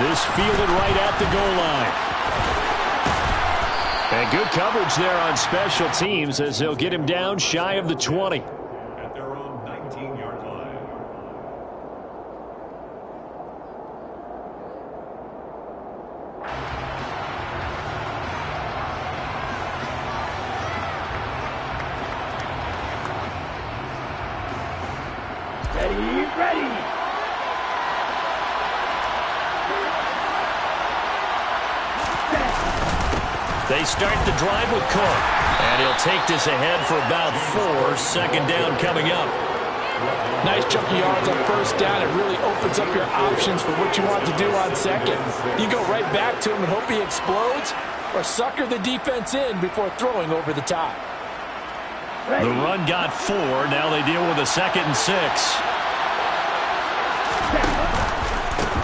This fielded right at the goal line. And good coverage there on special teams as they'll get him down shy of the 20. At their own 19-yard line. Ready. They start the drive with Cook. And he'll take this ahead for about 4. Second down coming up. Nice chunk of yards on first down. It really opens up your options for what you want to do on second. You go right back to him and hope he explodes, or sucker the defense in before throwing over the top. The run got 4. Now they deal with a 2nd and 6.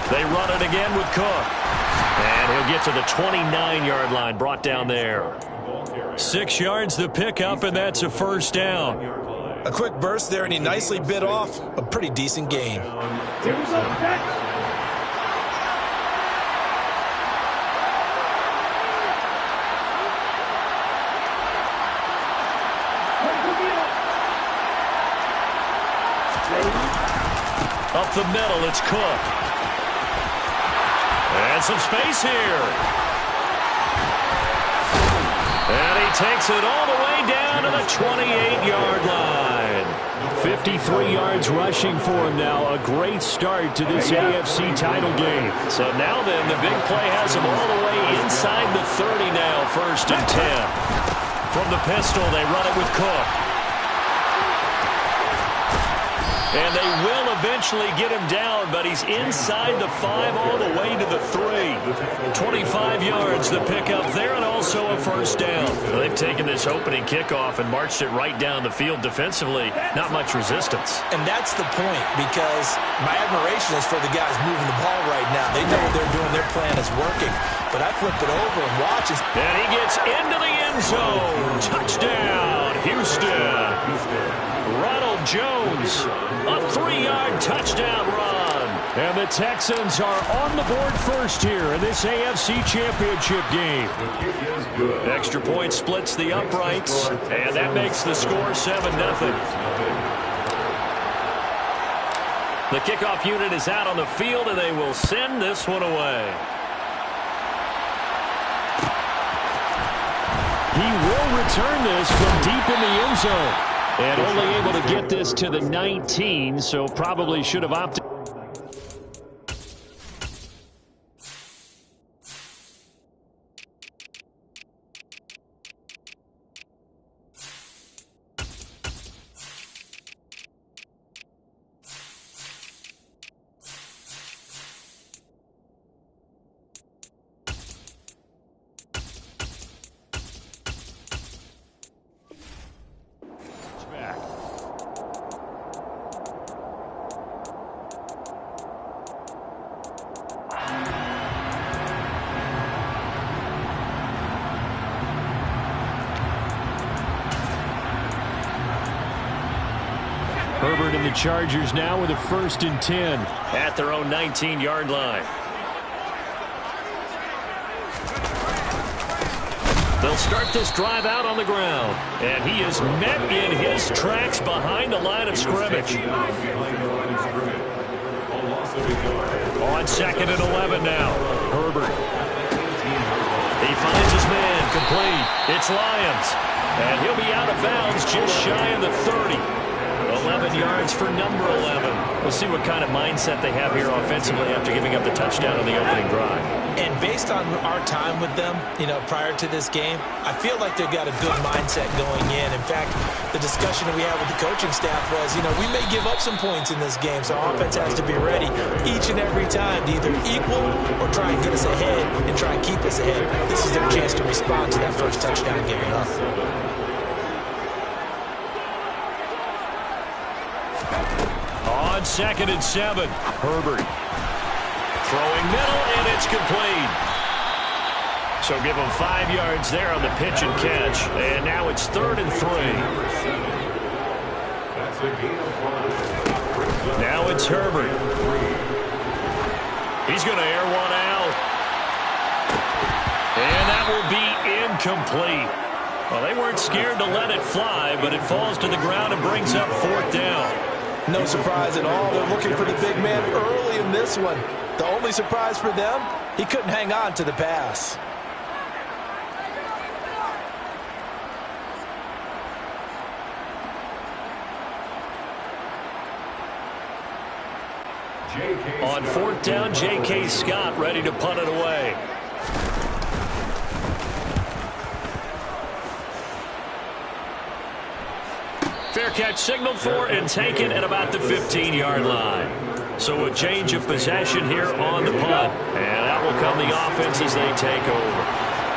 They run it again with Cook. And he'll get to the 29-yard line, brought down there. 6 yards the pickup, and that's a first down. A quick burst there, and he nicely bit off a pretty decent gain. Up the middle, it's Cook. And some space here. And he takes it all the way down to the 28-yard line. 53 yards rushing for him now. A great start to this AFC title game. So now then, the big play has him all the way inside the 30 now. 1st and 10. From the pistol, they run it with Cook. And they will eventually get him down, but he's inside the 5 all the way to the 3. 25 yards the pickup there, and also a first down. Well, they've taken this opening kickoff and marched it right down the field defensively. Not much resistance. And that's the point, because my admiration is for the guys moving the ball right now. They know what they're doing. Their plan is working. But I flip it over and watch. And he gets into the end zone. Touchdown, Houston. Ronald Jones, a 3-yard touchdown run. And the Texans are on the board first here in this AFC Championship game. Extra point splits the uprights, and that makes the score 7-0. The kickoff unit is out on the field, and they will send this one away. He will return this from deep in the end zone. And only able to get this to the 19, so probably should have opted. Herbert and the Chargers now with a 1st and 10 at their own 19-yard line. They'll start this drive out on the ground, and he is met in his tracks behind the line of scrimmage. On 2nd and 11 now, Herbert. He finds his man, complete. It's Lyons, and he'll be out of bounds just shy of the 30. 11 yards for number 11. We'll see what kind of mindset they have here offensively after giving up the touchdown on the opening drive. And based on our time with them, prior to this game, I feel like they've got a good mindset going in. In fact, the discussion that we had with the coaching staff was, we may give up some points in this game, so our offense has to be ready each and every time to either equal or try and get us ahead and try and keep us ahead. This is their chance to respond to that first touchdown given up. On 2nd and 7, Herbert. Throwing middle, and it's complete. So give him 5 yards there on the pitch and catch. And now it's 3rd and 3. Now it's Herbert. He's going to air one out. And that will be incomplete. Well, they weren't scared to let it fly, but it falls to the ground and brings up 4th down. No surprise at all. They're looking for the big man early in this one. The only surprise for them, he couldn't hang on to the pass. On 4th down, J.K. Scott ready to punt it away. Fair catch signaled for and taken at about the 15-yard line. So a change of possession here on the punt. And that will come the offense as they take over.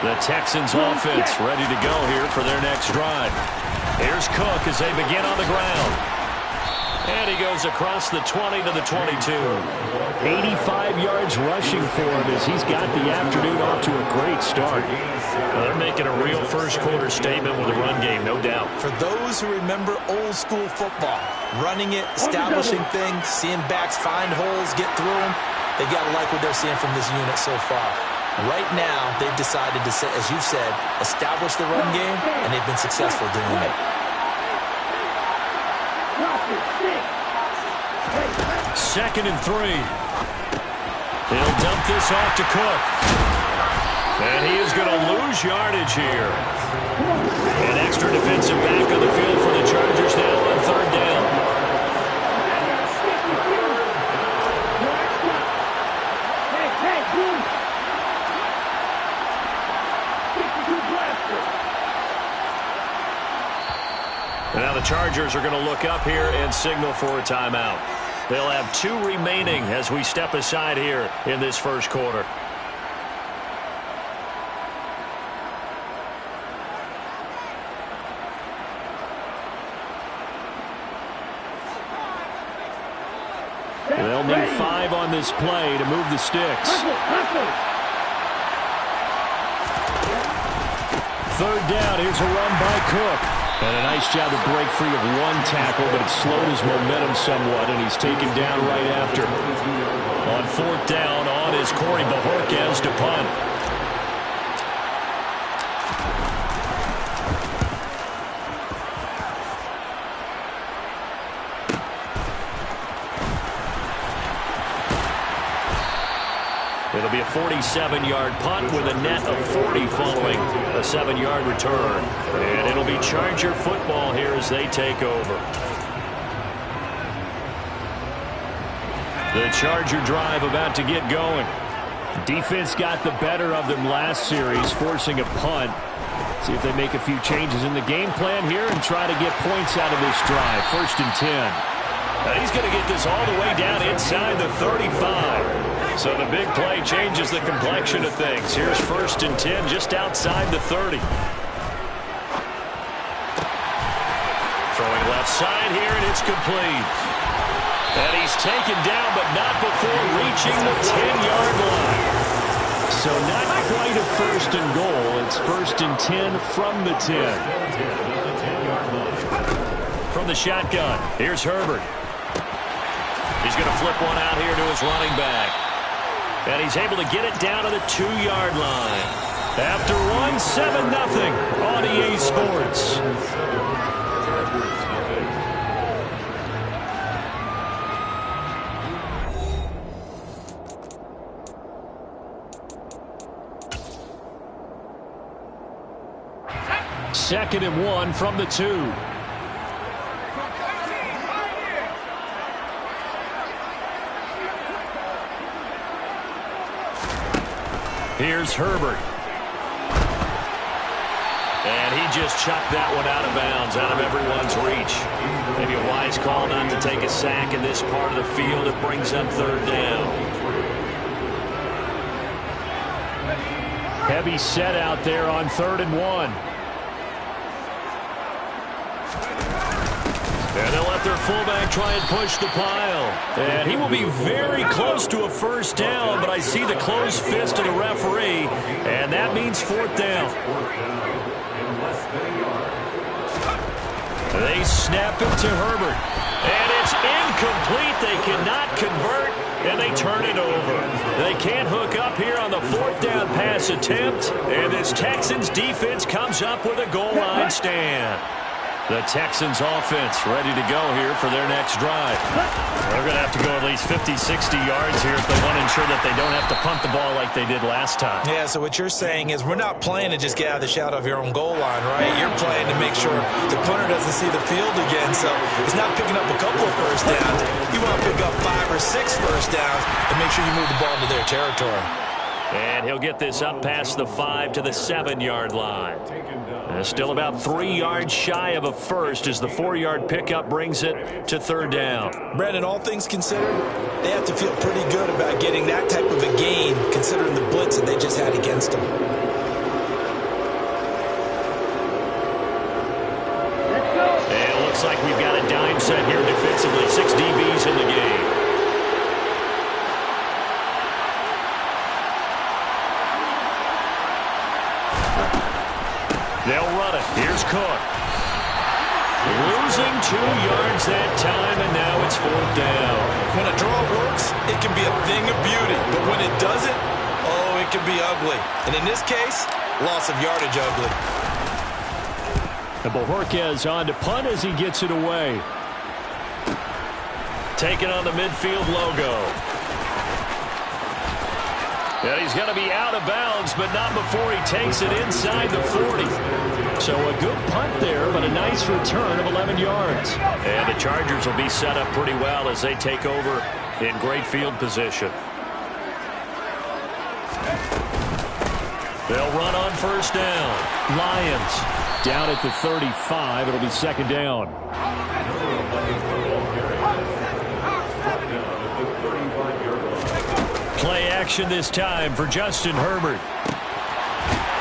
The Texans offense ready to go here for their next drive. Here's Cook as they begin on the ground. And he goes across the 20 to the 22. 85 yards rushing for him as he's got the afternoon off to a great start. Well, they're making a real first-quarter statement with a run game, no doubt. For those who remember old-school football, running it, establishing things, seeing backs find holes, get through them, they got to like what they're seeing from this unit so far. Right now, they've decided to, as you said, establish the run game, and they've been successful doing it. 2nd and 3. He'll dump this off to Cook. And he is going to lose yardage here. An extra defensive back on the field for the Chargers now on 3rd down. Now the Chargers are going to look up here and signal for a timeout. They'll have 2 remaining as we step aside here in this first quarter. They'll need 5 on this play to move the sticks. 3rd down. Here's a run by Cook. And a nice job to break free of 1 tackle, but it slowed his momentum somewhat, and he's taken down right after. On 4th down, on is Corey Bajorquez to punt. It'll be a 47-yard punt with a net of 40 following a 7-yard return. And it'll be Charger football here as they take over. The Charger drive about to get going. Defense got the better of them last series, forcing a punt. See if they make a few changes in the game plan here and try to get points out of this drive. 1st and 10. And he's going to get this all the way down inside the 35. So the big play changes the complexion of things. Here's 1st and 10 just outside the 30. Throwing left side here, and it's complete. And he's taken down, but not before reaching the 10-yard line. So not quite a 1st and goal. It's 1st and 10 from the 10. From the shotgun, here's Herbert. He's going to flip one out here to his running back. And he's able to get it down to the 2-yard line. After one, 7-0 on EA Sports. Second and 1 from the 2. Here's Herbert. And he just chucked that one out of bounds, out of everyone's reach. Maybe a wise call not to take a sack in this part of the field. It brings up 3rd down. Heavy set out there on 3rd and 1. And they'll let their fullback try and push the pile. And he will be very close to a 1st down, but I see the closed fist of the referee, and that means 4th down. They snap it to Herbert. And it's incomplete. They cannot convert, and they turn it over. They can't hook up here on the 4th down pass attempt, and this Texans defense comes up with a goal line stand. The Texans offense ready to go here for their next drive. They're going to have to go at least 50, 60 yards here if they want to ensure that they don't have to punt the ball like they did last time. Yeah, so what you're saying is we're not playing to just get out of the shadow of your own goal line, right? You're playing to make sure the punter doesn't see the field again. So it's not picking up a couple of first downs. You want to pick up 5 or 6 first downs and make sure you move the ball into their territory. And he'll get this up past the 5 to the 7-yard line. Still about 3 yards shy of a first as the 4-yard pickup brings it to 3rd down. Brandon, all things considered, they have to feel pretty good about getting that type of a gain considering the blitz that they just had against them. And it looks like we've got a dime set here defensively. 6 DBs in the game. They'll run it. Here's Cook. Losing 2 yards that time, and now it's 4th down. When a draw works, it can be a thing of beauty. But when it doesn't, oh, it can be ugly. And in this case, loss of yardage ugly. And Bojorquez on to punt as he gets it away. Taking on the midfield logo. And he's going to be out of bounds, but not before he takes it inside the 40. So a good punt there, but a nice return of 11 yards. And the Chargers will be set up pretty well as they take over in great field position. They'll run on 1st down. Lions down at the 35. It'll be 2nd down. Play action this time for Justin Herbert.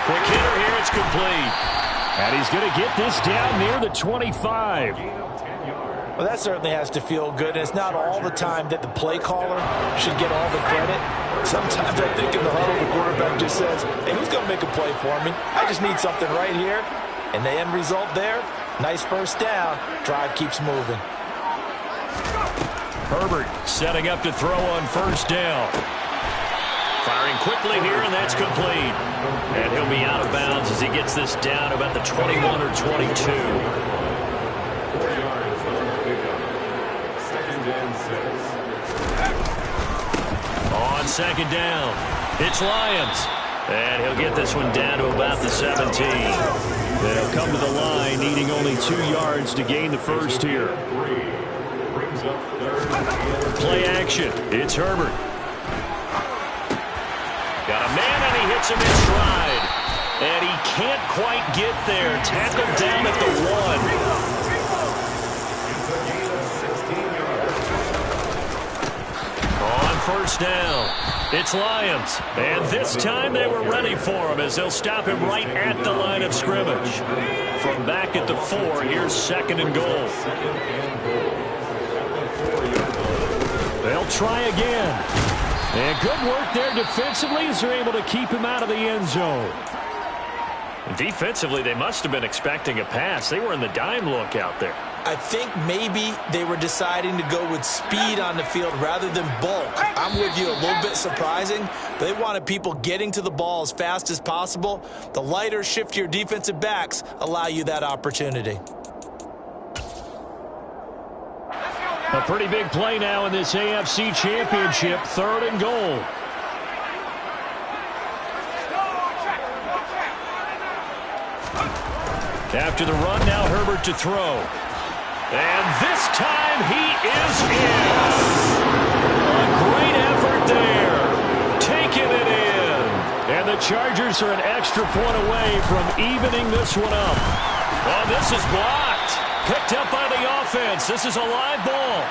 Quick hitter here, it's complete. And he's going to get this down near the 25. Well, that certainly has to feel good. And it's not all the time that the play caller should get all the credit. Sometimes I think in the huddle, the quarterback just says, hey, who's going to make a play for me? I just need something right here. And the end result there, nice 1st down. Drive keeps moving. Herbert setting up to throw on 1st down. Firing quickly here, and that's complete. And he'll be out of bounds as he gets this down about the 21 or 22. 4 yards on the pickup. 2nd and 6. On 2nd down, it's Lions. And he'll get this one down to about the 17. They'll come to the line, needing only 2 yards to gain the first here. Play action. It's Herbert. Got a man, and he hits him in stride. And he can't quite get there. Tackled down at the 1. On 1st down, it's Lions. And this time they were ready for him as they'll stop him right at the line of scrimmage. From back at the 4, here's 2nd and goal. They'll try again. And good work there defensively as they're able to keep him out of the end zone. Defensively, they must have been expecting a pass. They were in the dime look out there. I think maybe they were deciding to go with speed on the field rather than bulk. I'm with you, a little bit surprising. They wanted people getting to the ball as fast as possible. The lighter, shiftier defensive backs allow you that opportunity. A pretty big play now in this AFC Championship. 3rd and goal. After the run, now Herbert to throw. And this time he is in. A great effort there. Taking it in. And the Chargers are an extra point away from evening this one up. Oh, this is blocked. Picked up by the offense. This is a live ball.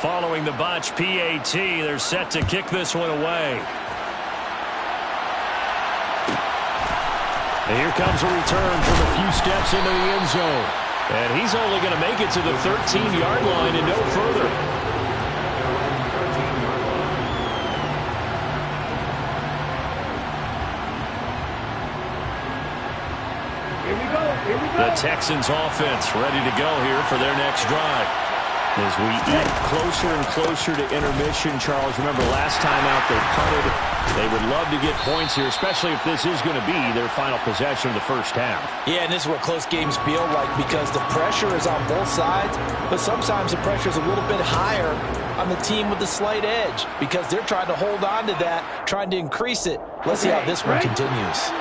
Following the botch PAT, they're set to kick this one away. And here comes a return from a few steps into the end zone. And he's only going to make it to the 13-yard line and no further. The Texans offense ready to go here for their next drive. As we get closer and closer to intermission, Charles, remember last time out they punted. They would love to get points here, especially if this is going to be their final possession of the first half. Yeah, and this is what close games feel like because the pressure is on both sides, but sometimes the pressure is a little bit higher on the team with the slight edge because they're trying to hold on to that, trying to increase it. Let's see how this one continues.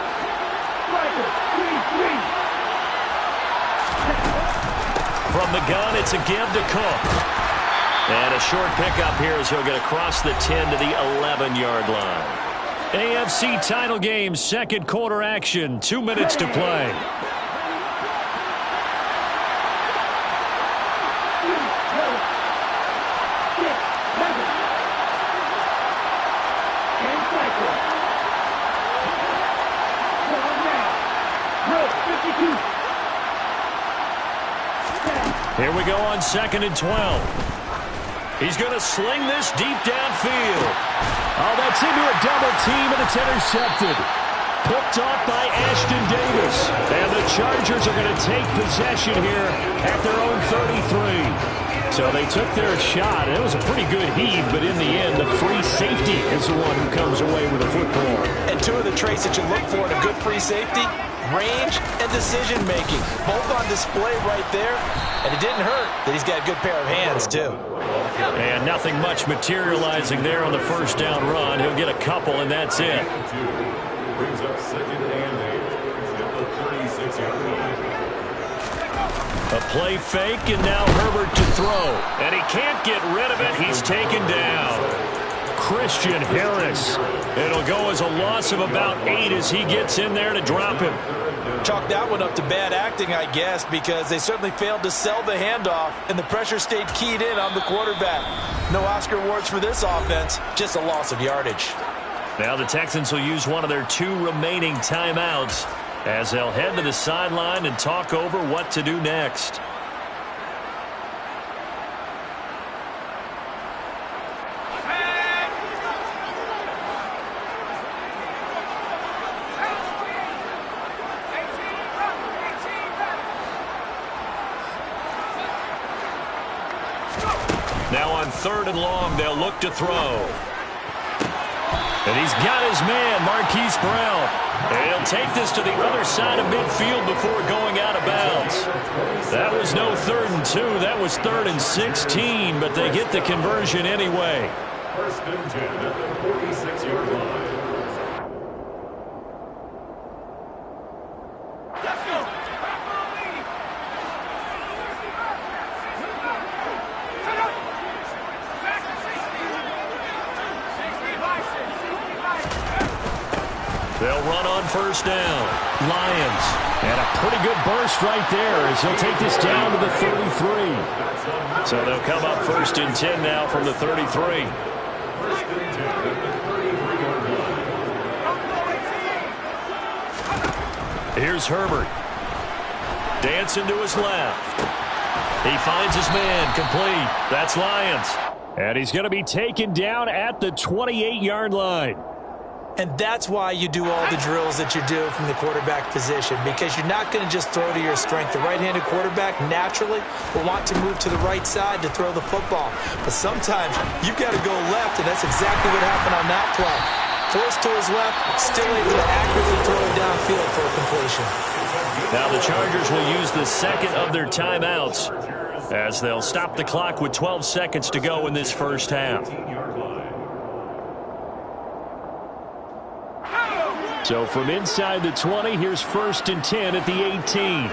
From the gun, it's a give to Cook. And a short pickup here as he'll get across the 10 to the 11-yard line. AFC title game, second quarter action, 2 minutes to play. Here we go on 2nd and 12. He's going to sling this deep downfield. Oh, that's into a double team, and it's intercepted. Picked off by Ashton Davis. And the Chargers are going to take possession here at their own 33. So they took their shot. It was a pretty good heave, but in the end, the free safety is the one who comes away with the football. And two of the traits that you look for in a good free safety, range and decision-making. Both on display right there. And it didn't hurt that he's got a good pair of hands, too. And nothing much materializing there on the first down run. He'll get a couple, and that's it. Brings up 2nd and 8 at the 36-yard line. A play fake, and now Herbert to throw. And he can't get rid of it. He's taken down. Christian Harris. It'll go as a loss of about 8 as he gets in there to drop him. Chalk that one up to bad acting, I guess, because they certainly failed to sell the handoff, and the pressure stayed keyed in on the quarterback. No Oscar awards for this offense, just a loss of yardage. Now the Texans will use one of their 2 remaining timeouts as they'll head to the sideline and talk over what to do next. Now on 3rd and long, they'll look to throw. And he's got his man, Marquise Brown. And he'll take this to the other side of midfield before going out of bounds. That was no 3rd and 2. That was 3rd and 16, but they get the conversion anyway. 1st and 10 at the 46-yard line. They'll run on 1st down. Lions. And a pretty good burst right there as he'll take this down to the 33. So they'll come up 1st and 10 now from the 33. 1st and 10 at the 33-yard line. Here's Herbert. Dancing to his left. He finds his man complete. That's Lions. And he's going to be taken down at the 28-yard line. And that's why you do all the drills that you do from the quarterback position, because you're not going to just throw to your strength. The right-handed quarterback naturally will want to move to the right side to throw the football. But sometimes you've got to go left, and that's exactly what happened on that play. Forced to his left, still able to accurately throw it downfield for a completion. Now the Chargers will use the second of their timeouts as they'll stop the clock with 12 seconds to go in this first half. So from inside the 20, here's 1st and 10 at the 18.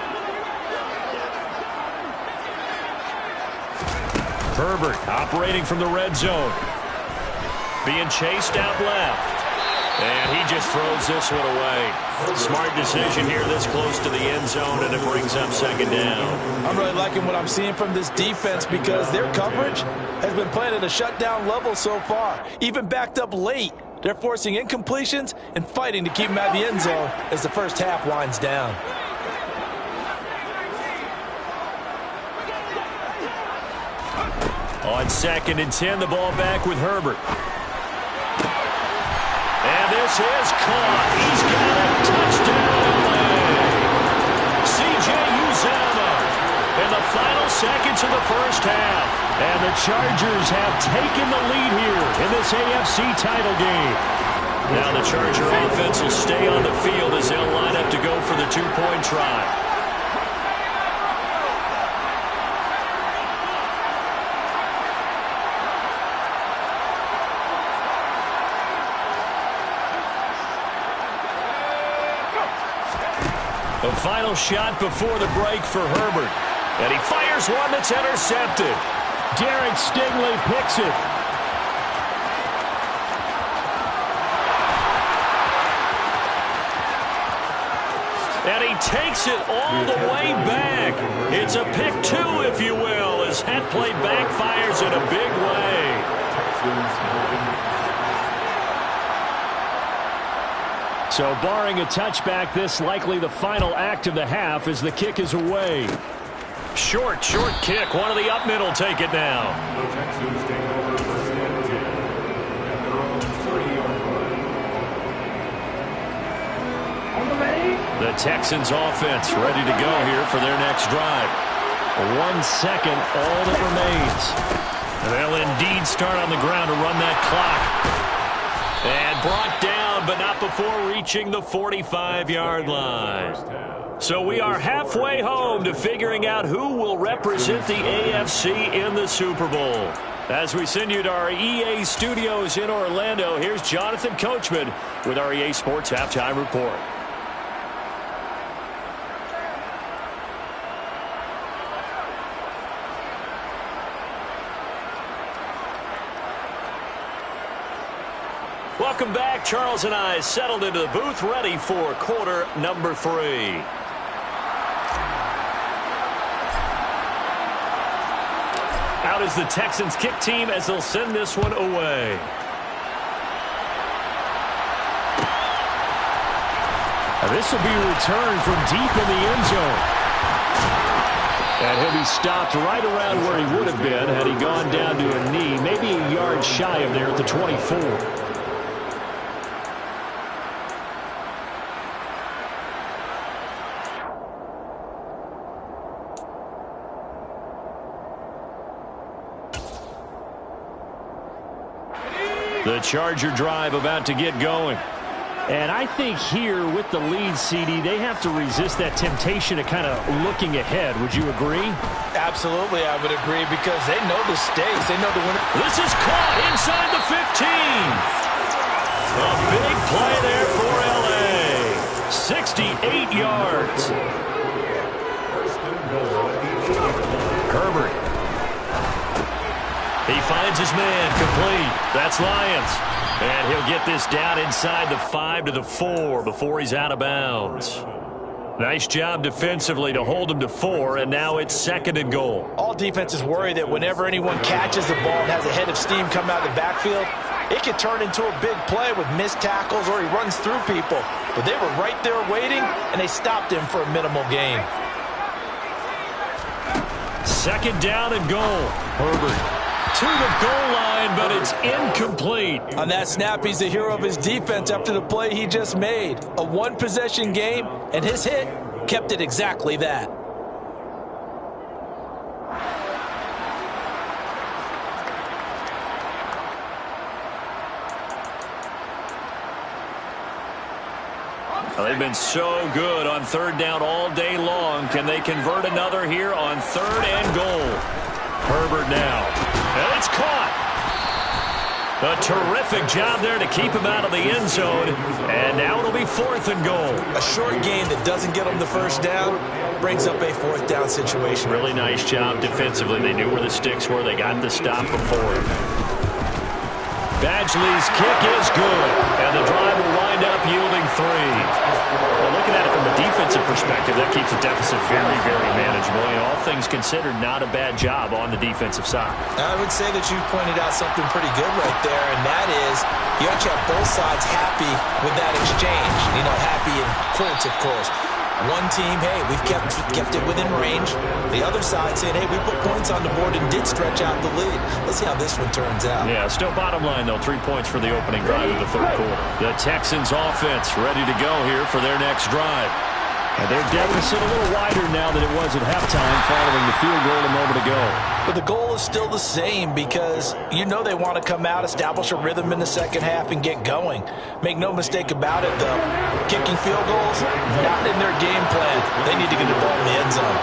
Herbert operating from the red zone. Being chased out left. And he just throws this one away. Smart decision here this close to the end zone, and it brings up 2nd down. I'm really liking what I'm seeing from this defense because their coverage has been playing at a shutdown level so far. Even backed up late. They're forcing incompletions and fighting to keep them out of the end zone as the first half winds down. On 2nd and 10, the ball back with Herbert. And this is caught. He's got a touchdown. C.J. final seconds of the first half. And the Chargers have taken the lead here in this AFC title game. Now the Charger offense will stay on the field as they'll line up to go for the two-point try. The final shot before the break for Herbert. And he fires one that's intercepted. Derek Stingley picks it. And he takes it all the way back. It's a pick two, if you will, as that play backfires in a big way. So barring a touchback, this likely the final act of the half as the kick is away. Short kick. One of the up middle take it now. The Texans take over first and 10 at their own 3-yard line. The Texans offense ready to go here for their next drive. 1 second, all that remains. They'll indeed start on the ground to run that clock. And brought down, but not before reaching the 45-yard line. So we are halfway home to figuring out who will represent the AFC in the Super Bowl. As we send you to our EA studios in Orlando, here's Jonathan Coachman with our EA Sports Halftime Report. Welcome back. Charles and I settled into the booth, ready for quarter number 3. Out is the Texans kick team as they'll send this one away. This will be returned from deep in the end zone. And he'll be stopped right around where he would have been had he gone down to a knee, maybe a yard shy of there at the 24. The Charger drive about to get going. And I think here with the lead, CD, they have to resist that temptation of kind of looking ahead. Would you agree? Absolutely, I would agree because they know the stakes. They know the winner. This is caught inside the 15. A big play there for L.A. 68 yards. Herbert. He finds his man complete. That's Lions. And he'll get this down inside the 5 to the 4 before he's out of bounds. Nice job defensively to hold him to 4, and now it's 2nd and goal. All defenses worry that whenever anyone catches the ball and has a head of steam come out of the backfield, it can turn into a big play with missed tackles or he runs through people. But they were right there waiting, and they stopped him for a minimal gain. 2nd down and goal. Herbert to the goal line, but it's incomplete. On that snap, he's the hero of his defense after the play he just made. A one-possession game, and his hit kept it exactly that. Well, they've been so good on 3rd down all day long. Can they convert another here on 3rd and goal? Herbert now. And it's caught. A terrific job there to keep him out of the end zone. And now it'll be 4th and goal. A short game that doesn't get them the first down brings up a 4th down situation. Really nice job defensively. They knew where the sticks were. They got the stop before him. Badgley's kick is good. And the drive will wind up yielding 3. Well, looking at it from a defensive perspective, that keeps the deficit very, very manageable. And all things considered, not a bad job on the defensive side. I would say that you've pointed out something pretty good right there, and that is you have to have both sides happy with that exchange. You know, happy in quotes, of course. One team, hey, we've kept it within range. The other side saying, hey, we put points on the board and did stretch out the lead. Let's see how this one turns out. Yeah, still bottom line, though, 3 points for the opening drive of the 3rd quarter. The Texans offense ready to go here for their next drive. And their deficit a little wider now than it was at halftime following the field goal a moment ago. But the goal is still the same because you know they want to come out, establish a rhythm in the second half, and get going. Make no mistake about it, though. Kicking field goals, not in their game plan. They need to get the ball in the end zone.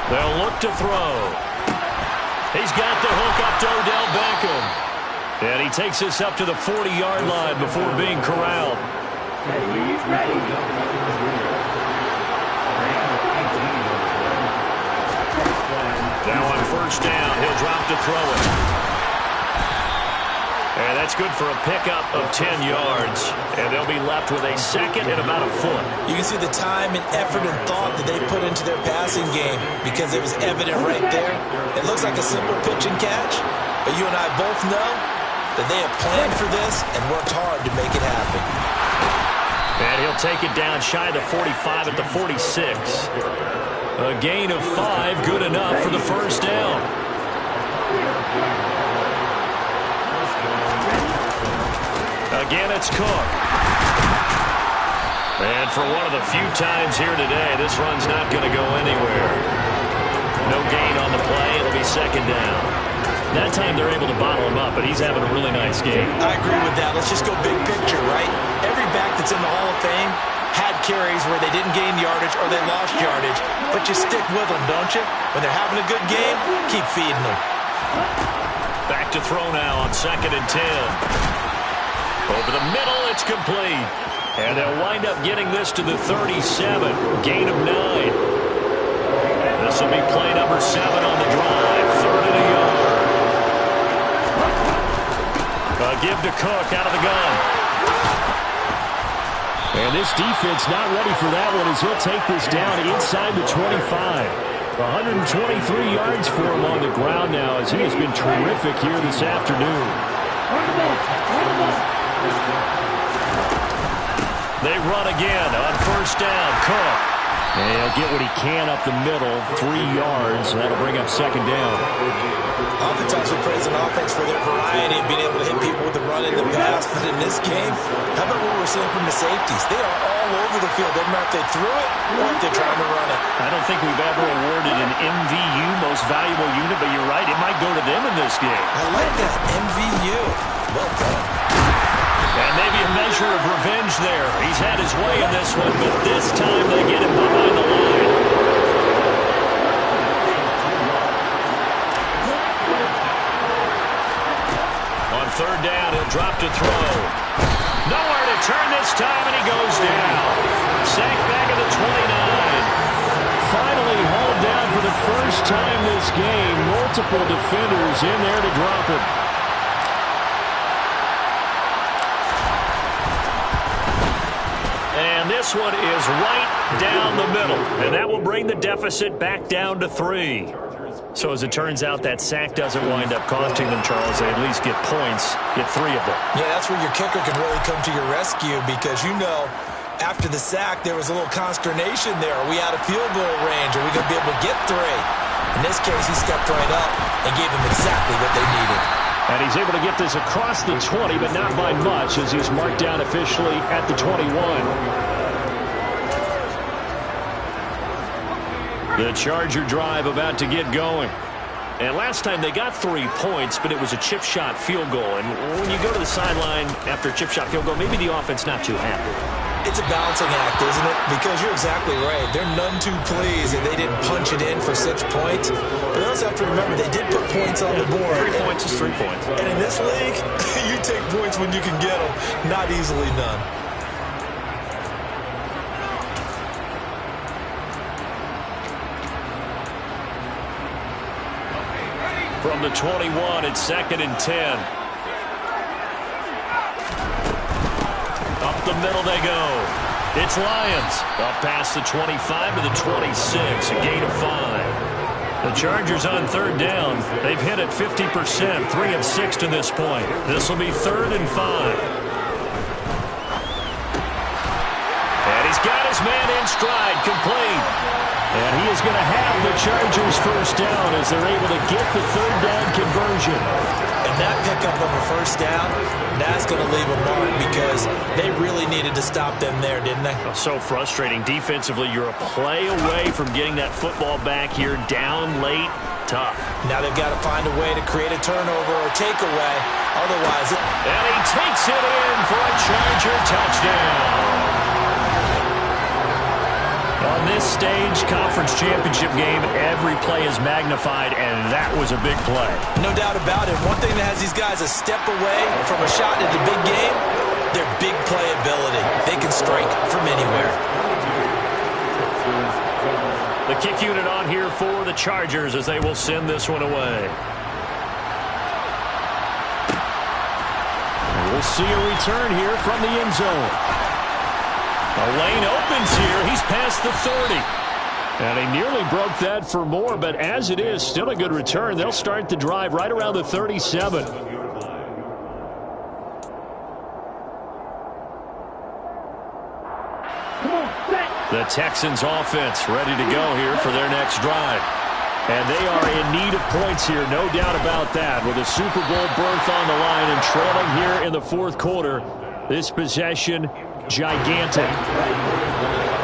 They'll look to throw. He's got the hook up to Odell Beckham. And he takes this up to the 40-yard line before being corralled. Now on first down, he'll drop to throw it. And that's good for a pickup of 10 yards. And they'll be left with a second and about a foot. You can see the time and effort and thought that they put into their passing game because it was evident right there. It looks like a simple pitch and catch, but you and I both know that they have planned for this and worked hard to make it happen. And he'll take it down shy of the 45 at the 46. A gain of 5, good enough for the first down. Again, it's Cook. And for one of the few times here today, this run's not going to go anywhere. No gain on the play. It'll be second down. That time they're able to bottle him up, but he's having a really nice game. I agree with that. Let's just go big picture, right? Every back that's in the Hall of Fame had carries where they didn't gain yardage or they lost yardage, but you stick with them, don't you? When they're having a good game, keep feeding them. Back to throw now on second and 10. Over the middle, it's complete. And they'll wind up getting this to the 37. Gain of 9. This will be play number 7 on the drive. Third and a yard. Give to Cook out of the gun. And this defense not ready for that one as he'll take this down inside the 25. 123 yards for him on the ground now as he has been terrific here this afternoon. They run again on first down. Cook. And he'll get what he can up the middle, 3 yards, and that'll bring up second down. Oftentimes we praise an offense for their variety of being able to hit people with the run and the pass, but in this game, how about what we're seeing from the safeties? They are all over the field. Doesn't matter if they threw it or if they're trying to run it. I don't think we've ever awarded an MVU, most valuable unit, but you're right, it might go to them in this game. I like that, MVU. Well done. And maybe a measure of revenge there. He's had his way in this one, but this time they get him behind the line. On third down, he'll drop to throw. Nowhere to turn this time, and he goes down. Sacked back at the 29. Finally hauled down for the first time this game. Multiple defenders in there to drop him. And this one is right down the middle. And that will bring the deficit back down to 3. So as it turns out, that sack doesn't wind up costing them, Charles. They at least get points, get 3 of them. Yeah, that's where your kicker can really come to your rescue because, you know, after the sack, there was a little consternation there. Are we out of field goal range? Are we going to be able to get 3? In this case, he stepped right up and gave them exactly what they needed. And he's able to get this across the 20, but not by much as he's marked down officially at the 21. The Charger drive about to get going. And last time they got 3 points, but it was a chip shot field goal. And when you go to the sideline after a chip shot field goal, maybe the offense not too happy. It's a balancing act, isn't it? Because you're exactly right. They're none too pleased that they didn't punch it in for 6 points. But they also have to remember they did put points on the board. 3 points is 3 points. And in this league, you take points when you can get them. Not easily done. From the 21, it's second and 10. Up the middle they go. It's Lions. Up past the 25 to the 26, a gain of 5. The Chargers on third down. They've hit it 50%, 3 of 6 to this point. This will be 3rd and 5. And he's got his man in stride, complete. And he is going to have the Chargers first down as they're able to get the third down conversion. And that pickup of a first down, that's going to leave a mark because they really needed to stop them there, didn't they? So frustrating. Defensively, you're a play away from getting that football back here down late. Tough. Now they've got to find a way to create a turnover or takeaway. Otherwise, and he takes it in for a Charger touchdown. On this stage, conference championship game, every play is magnified, and that was a big play. No doubt about it. One thing that has these guys a step away from a shot at the big game, their big play ability. They can strike from anywhere. The kick unit on here for the Chargers as they will send this one away. And we'll see a return here from the end zone. The lane opens here. He's past the 30. And he nearly broke that for more, but as it is, still a good return. They'll start the drive right around the 37. The Texans offense ready to go here for their next drive. And they are in need of points here, no doubt about that. With a Super Bowl berth on the line and trailing here in the fourth quarter, this possession gigantic.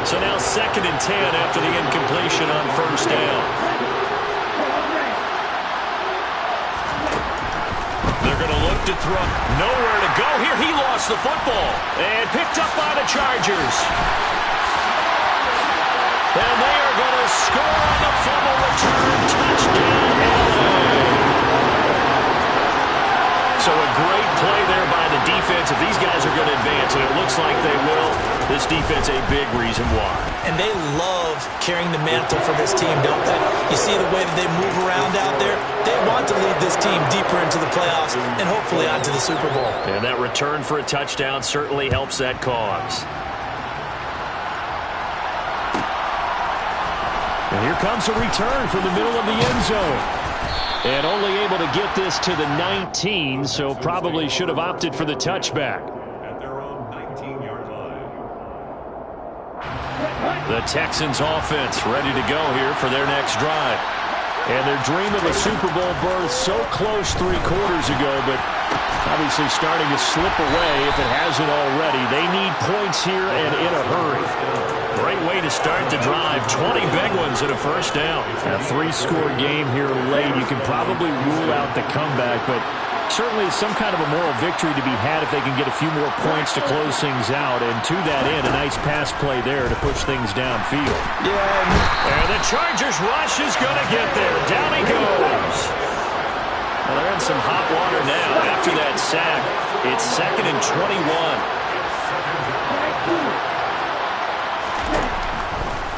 So now 2nd and 10 after the incompletion on first down. They're going to look to throw. Nowhere to go here. He lost the football. And picked up by the Chargers. And they are going to score on the fumble return. Touchdown, LA. So a great play there by the defense. If these guys are going to advance, and it looks like they will, this defense a big reason why. And they love carrying the mantle for this team, don't they? You see the way that they move around out there? They want to lead this team deeper into the playoffs and hopefully onto the Super Bowl. And that return for a touchdown certainly helps that cause. And here comes a return from the middle of the end zone. And only able to get this to the 19, so probably should have opted for the touchback. At their own 19-yard line. The Texans offense ready to go here for their next drive. And their dream of a Super Bowl berth so close 3 quarters ago, but obviously starting to slip away if it hasn't already. They need points here and in a hurry. Great way to start the drive. 20 big ones and a first down. A 3-score game here late. You can probably rule out the comeback, but certainly some kind of a moral victory to be had if they can get a few more points to close things out. And to that end, a nice pass play there to push things downfield. And the Chargers rush is going to get there. Down he goes. Well, they're in some hot water now after that sack. It's 2nd and 21.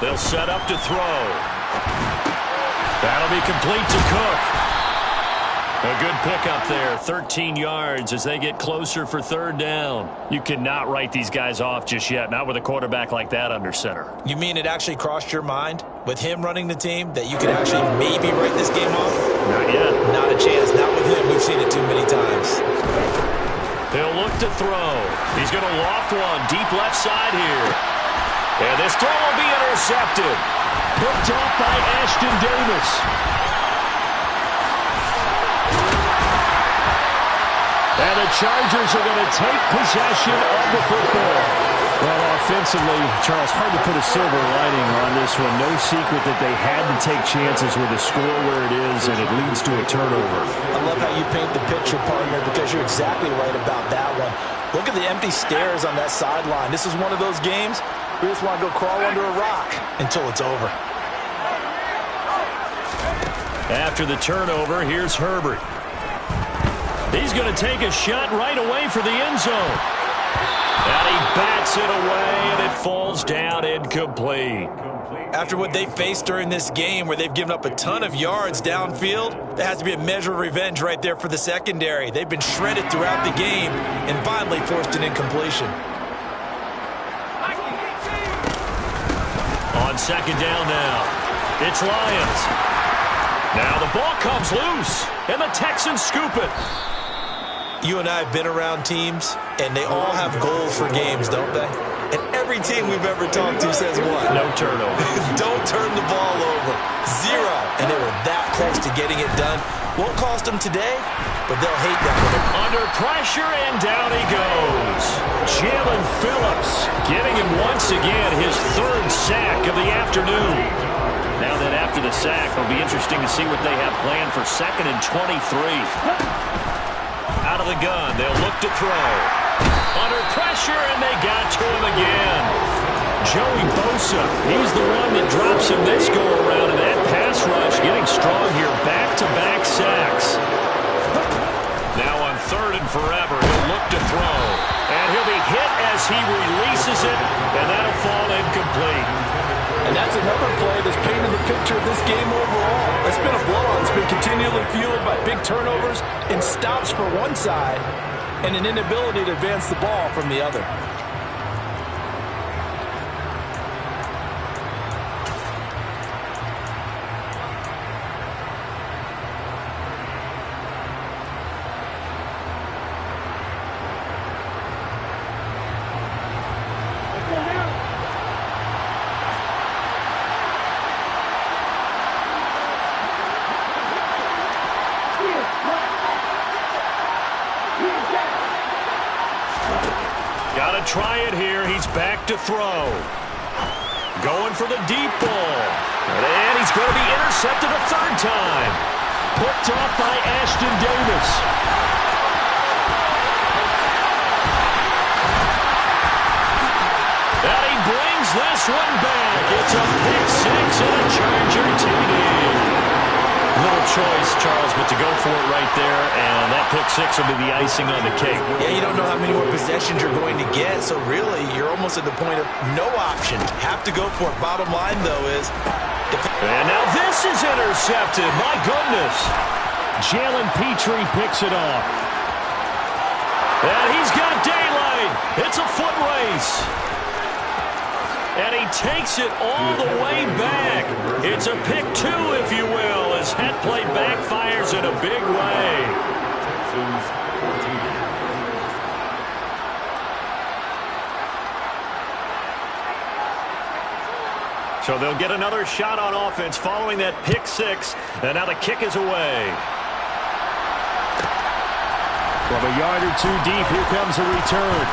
They'll set up to throw. That'll be complete to Cook. A good pickup there, 13 yards as they get closer for 3rd down. You cannot write these guys off just yet, not with a quarterback like that under center. You mean it actually crossed your mind with him running the team that you could actually maybe write this game off? Not yet. Not a chance. Not with him. We've seen it too many times. They'll look to throw. He's going to loft one deep left side here. And this throw will be intercepted. Picked off by Ashton Davis. And the Chargers are going to take possession of the football. Well, offensively, Charles, hard to put a silver lining on this one. No secret that they had to take chances with the score where it is, and it leads to a turnover. I love how you paint the picture, partner, because you're exactly right about that one. Look at the empty stares on that sideline. This is one of those games we just want to go crawl under a rock until it's over. After the turnover, here's Herbert. He's going to take a shot right away for the end zone. And he bats it away, and it falls down incomplete. After what they faced during this game where they've given up a ton of yards downfield, there has to be a measure of revenge right there for the secondary. They've been shredded throughout the game and finally forced an incompletion. On 2nd down now, it's Lions. Now the ball comes loose, and the Texans scoop it. You and I have been around teams, and they all have goals for games, don't they? And every team we've ever talked to says what? No turnover. Don't turn the ball close to getting it done. Won't cost them today, but they'll hate that one. Under pressure, and down he goes. Jalen Phillips getting him once again his third sack of the afternoon. Now that after the sack, it'll be interesting to see what they have planned for 2nd and 23. Out of the gun, they'll look to throw. Under pressure, and they got to him again. Joey Bosa, he's the one that drops him this go-around, and that pass rush getting strong here. Back-to-back sacks. Now on 3rd and forever, he'll look to throw. And he'll be hit as he releases it, and that'll fall incomplete. And that's another play that's painted the picture of this game overall. It's been a blowout. It's been continually fueled by big turnovers and stops for one side and an inability to advance the ball from the other. Got to try it here. He's back to throw. Going for the deep ball. And he's going to be intercepted a 3rd time. Picked off by Ashton Davis. And he brings this one back. It's a pick 6 and a Charger TD. Little choice, Charles, but to go for it right there, and that pick 6 will be the icing on the cake. Yeah, you don't know how many more possessions you're going to get, so really you're almost at the point of no option. Have to go for it. Bottom line, though, is... And now this is intercepted. My goodness. Jalen Petrie picks it off. And he's got daylight. It's a foot race. And he takes it all the way back. It's a pick 2, if you will, as that play backfires in a big way. So they'll get another shot on offense following that pick 6. And now the kick is away. From a yard or 2 deep, here comes a return.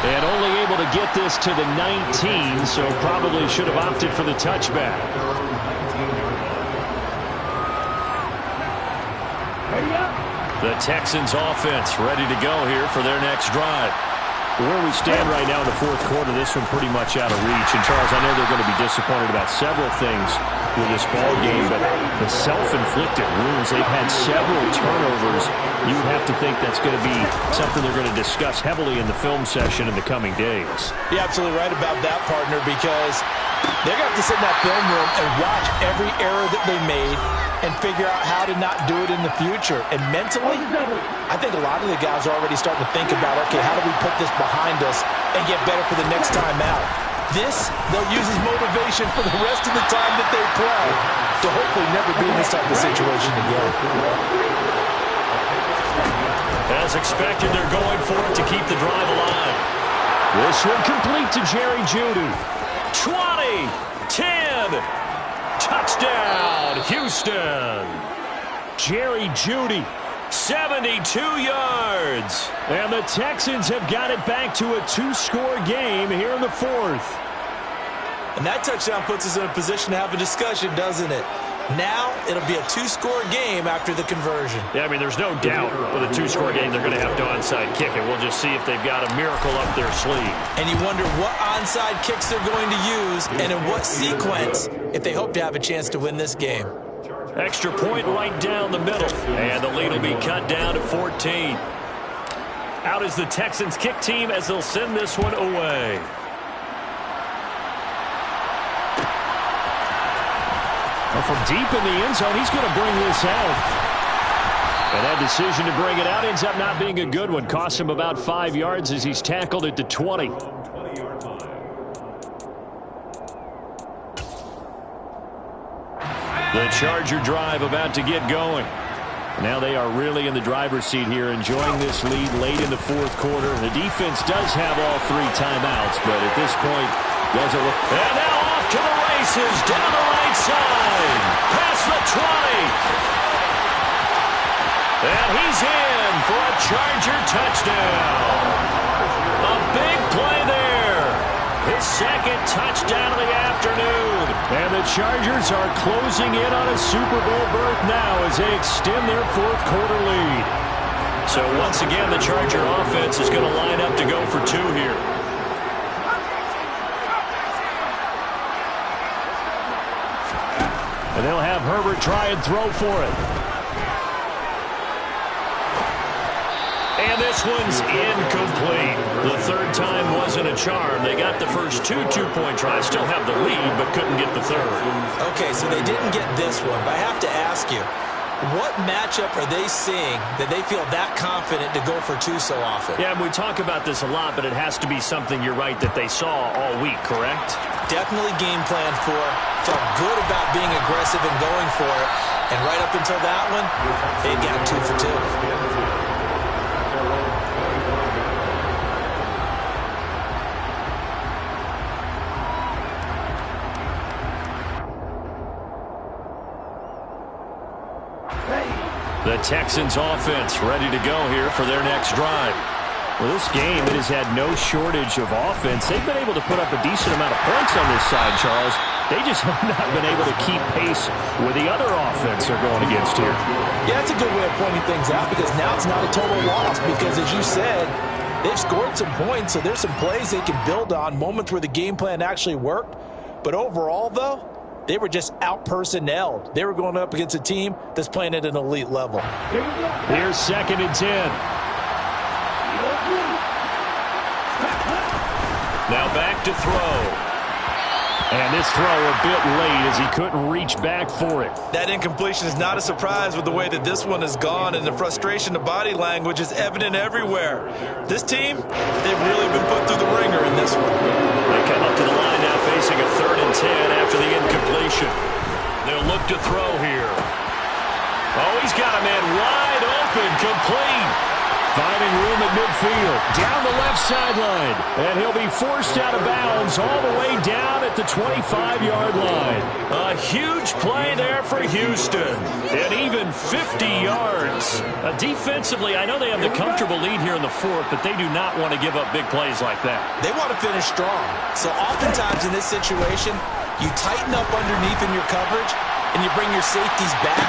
And only able to get this to the 19, so probably should have opted for the touchback. The Texans offense ready to go here for their next drive. Where we stand right now in the 4th quarter, this one pretty much out of reach. And, Charles, I know they're going to be disappointed about several things with this ball game, but the self-inflicted wounds, they've had several turnovers. You have to think that's going to be something they're going to discuss heavily in the film session in the coming days. You're absolutely right about that, partner, because they're going to have to sit in that film room and watch every error that they made and figure out how to not do it in the future. And mentally, I think a lot of the guys are already starting to think about, okay, how do we put this behind us and get better for the next time out? This, they'll use as motivation for the rest of the time that they play to hopefully never be in this type of situation again. As expected, they're going for it to keep the drive alive. This one complete to Jerry Jeudy. 20, 10, touchdown, Houston. Jerry Jeudy. 72 yards. And the Texans have got it back to a 2-score game here in the 4th. And that touchdown puts us in a position to have a discussion, doesn't it? Now it'll be a 2-score game after the conversion. Yeah, I mean, there's no doubt with a 2-score game they're going to have to onside kick it. We'll just see if they've got a miracle up their sleeve. And you wonder what onside kicks they're going to use and in what sequence if they hope to have a chance to win this game. Extra point right down the middle. And the lead will be cut down to 14. Out is the Texans kick team as they'll send this one away. Well, from deep in the end zone, he's going to bring this out. And that decision to bring it out ends up not being a good one. Costs him about 5 yards as he's tackled at the 20. The Charger drive about to get going. Now they are really in the driver's seat here, enjoying this lead late in the 4th quarter. The defense does have all 3 timeouts, but at this point, doesn't look. And now off to the races, down the right side. Past the 20. And he's in for a Charger touchdown. A big play there. His second touchdown of the afternoon. And the Chargers are closing in on a Super Bowl berth now as they extend their fourth quarter lead. So once again, the Charger offense is going to line up to go for 2 here. And they'll have Herbert try and throw for it. And this one's incomplete. The third time wasn't a charm. They got the first 2 two-point tries, still have the lead, but couldn't get the third. Okay, so they didn't get this one, but I have to ask you, what matchup are they seeing that they feel that confident to go for 2 so often? Yeah, we talk about this a lot, but it has to be something, you're right, that they saw all week, correct? Definitely game planned for. Felt good about being aggressive and going for it. And right up until that one, they got 2 for 2. The Texans offense ready to go here for their next drive. Well, this game, it has had no shortage of offense. They've been able to put up a decent amount of points on this side, Charles. They just have not been able to keep pace with the other offense they're going against here. Yeah, that's a good way of pointing things out because now it's not a total loss because, as you said, they've scored some points, so there's some plays they can build on, moments where the game plan actually worked. But overall, though, they were just out-personnelled. They were going up against a team that's playing at an elite level. Here's 2nd and 10. Now back to throw. And this throw a bit late as he couldn't reach back for it. That incompletion is not a surprise with the way that this one has gone, and the frustration of body language is evident everywhere. This team, they've really been put through the ringer in this one. They come up to the line now facing a 3rd and 10 after the incompletion. They'll look to throw here. Oh, he's got a man wide open, complete. Finding room at midfield, down the left sideline. And he'll be forced out of bounds all the way down at the 25-yard line. A huge play there for Houston. And even 50 yards. Defensively, I know they have the comfortable lead here in the 4th, but they do not want to give up big plays like that. They want to finish strong. So oftentimes in this situation, you tighten up underneath in your coverage, and you bring your safeties back.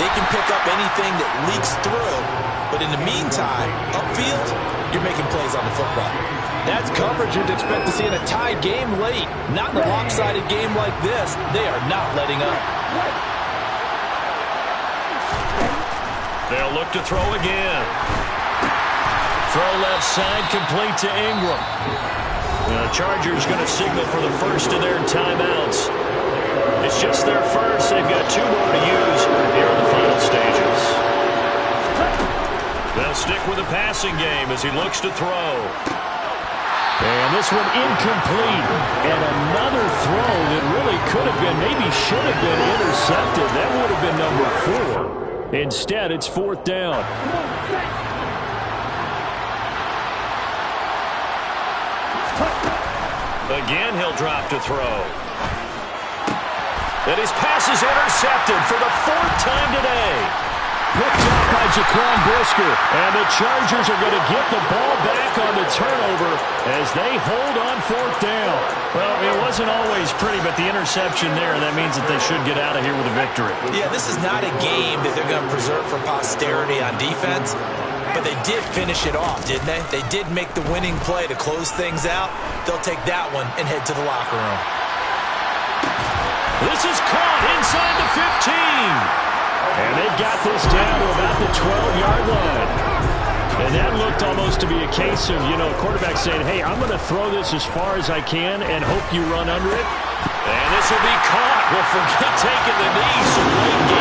They can pick up anything that leaks through. But in the meantime, upfield, you're making plays on the football. That's coverage you'd expect to see in a tie game late. Not in a lopsided game like this. They are not letting up. They'll look to throw again. Throw left side, complete to Ingram. The Chargers going to signal for the first of their timeouts. It's just their first. They've got 2 more to use here in the final stages. They'll stick with the passing game as he looks to throw. And this one incomplete. And another throw that really could have been, maybe should have been intercepted. That would have been number 4. Instead, it's 4th down. Again, he'll drop to throw. And his pass is intercepted for the 4th time today. Picked up by Jaquan Brisker. And the Chargers are going to get the ball back on the turnover as they hold on 4th down. Well, it wasn't always pretty, but the interception there, that means that they should get out of here with a victory. Yeah, this is not a game that they're going to preserve for posterity on defense. But they did finish it off, didn't they? They did make the winning play to close things out. They'll take that one and head to the locker room. This is caught inside the 15. And they've got this down to about the 12-yard line. And that looked almost to be a case of, a quarterback saying, hey, I'm going to throw this as far as I can and hope you run under it. And this will be caught. Well, forget taking the knee. Some late